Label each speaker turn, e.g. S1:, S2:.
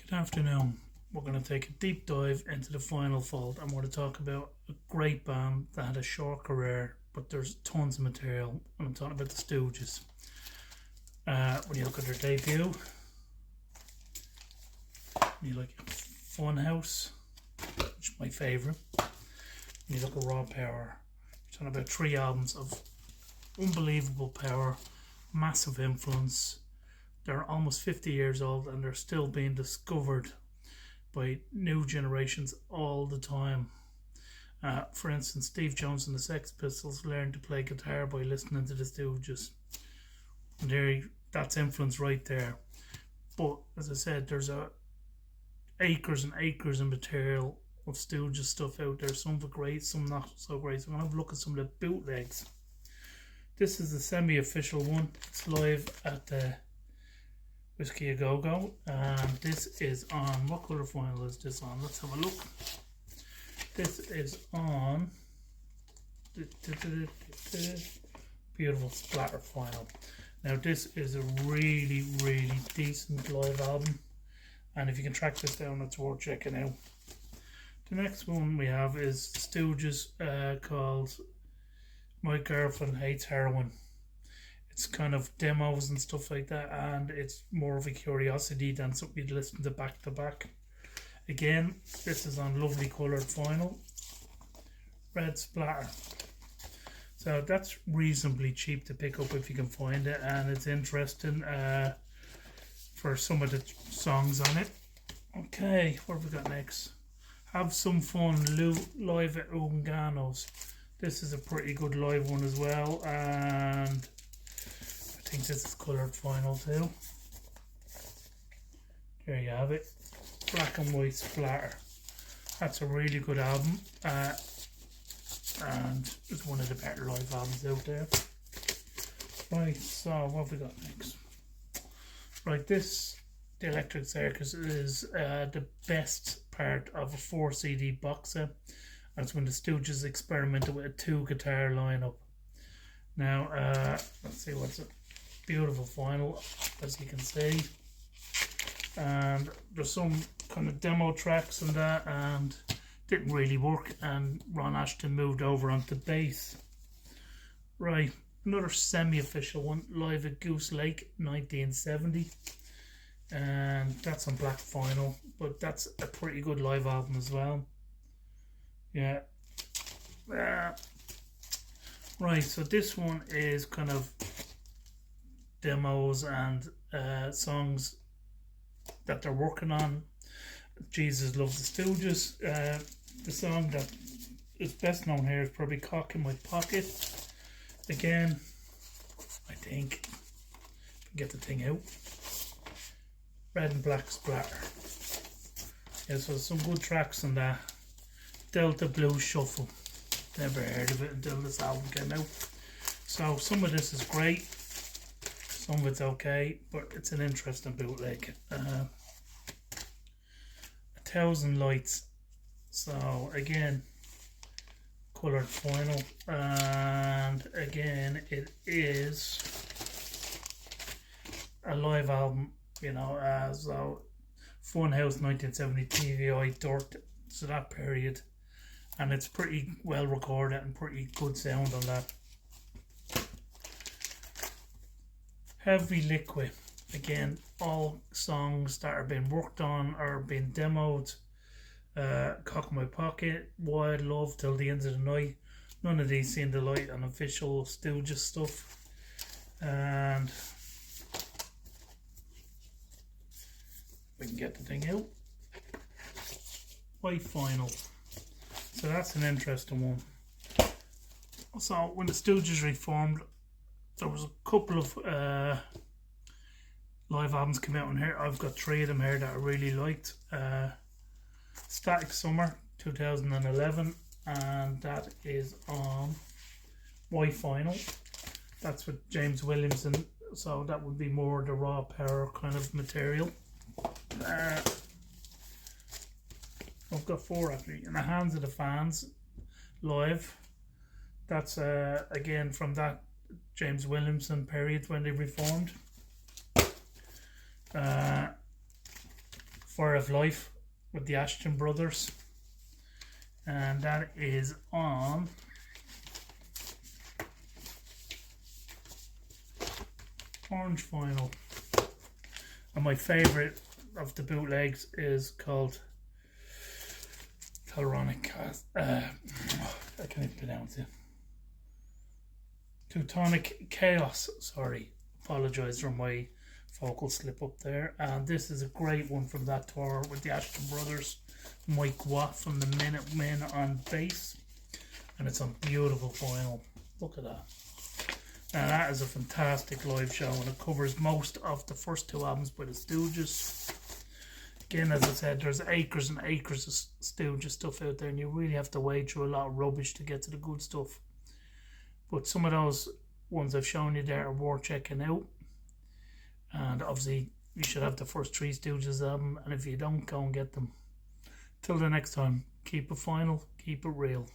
S1: Good afternoon. We're going to take a deep dive into the final fold and we're going to talk about a great band that had a short career, but there's tons of material. And I'm talking about the Stooges. When you look at their debut, you like Funhouse, which is my favourite. When you look at Raw Power, you're talking about 3 albums of unbelievable power, massive influence. They're almost 50 years old and they're still being discovered by new generations all the time. For instance, Steve Jones and the Sex Pistols learned to play guitar by listening to the Stooges. And that's influence right there. But as I said, there's acres and acres of material of Stooges stuff out there. Some of it great, some not so great. So I'm going to have a look at some of the bootlegs. This is the semi-official one. It's live at the Whiskey A Go Go, and this is on, what colour vinyl is this on? Let's have a look. This is on beautiful splatter vinyl. Now this is a really decent live album, and if you can track this down, it's worth checking out. The next one we have is Stooges, called My Girlfriend Hates Heroin. It's kind of demos and stuff like that, and it's more of a curiosity than something you'd listen to back to back. Again, this is on lovely coloured vinyl, red splatter. So that's reasonably cheap to pick up if you can find it, and it's interesting for some of the songs on it. Okay, what have we got next? Have Some Fun, live at Ungano's. This is a pretty good live one as well, and I think this is coloured vinyl too. There you have it, black and white splatter. That's a really good album, and it's one of the better live albums out there. Right, so what have we got next? Right, this, the Electric Circus, is the best part of a 4 CD box set. That's when the Stooges experimented with a 2 guitar lineup. Now, let's see what's it. Beautiful vinyl, as you can see, and there's some kind of demo tracks and that, and didn't really work, and Ron Ashton moved over onto bass. Right, another semi-official one, live at Goose Lake 1970, and that's on black vinyl, but that's a pretty good live album as well. Yeah. Right, so this one is kind of demos and songs that they're working on. Jesus Loves the Stooges. The song that is best known here is probably Cock in My Pocket. Again, I think, get the thing out, red and black splatter. Yeah, so some good tracks on that. Delta Blues Shuffle, never heard of it until this album came out. So some of this is great, some of it's okay, but it's an interesting bootleg. 1,000 Lights. So again, coloured vinyl, and again it is a live album. You know, so Funhouse 1970 TVI Dirt. So that period, and it's pretty well recorded and pretty good sound on that. Heavy Liquid, again, all songs that are being worked on or being demoed. Cock in My Pocket, Wild Love, Till the End of the Night. None of these seen the light on official Stooges stuff. And we can get the thing out. White vinyl. So that's an interesting one. So when the Stooges reformed, there was a couple of live albums came out on here. I've got 3 of them here that I really liked. Static Summer 2011, and that is on white vinyl. That's with James Williamson, so that would be more the Raw Power kind of material. I've got 4 actually. In the Hands of the Fans live. That's again from that James Williamson period when they reformed. Fire of Life with the Ashton Brothers, and that is on orange vinyl. And my favourite of the bootlegs is called Telronic. I can't even pronounce it. Teutonic Chaos. Sorry, apologise for my vocal slip up there. And this is a great one from that tour with the Ashton Brothers. Mike Watt from the Minutemen on bass, and it's on beautiful vinyl. Look at that. Now that is a fantastic live show, and it covers most of the first two albums by the Stooges. Again, as I said, there's acres and acres of Stooges stuff out there, and you really have to wade through a lot of rubbish to get to the good stuff. But some of those ones I've shown you there are worth checking out. And obviously, you should have the first three Stooges album, and if you don't, go and get them. Till the next time, keep it final, keep it real.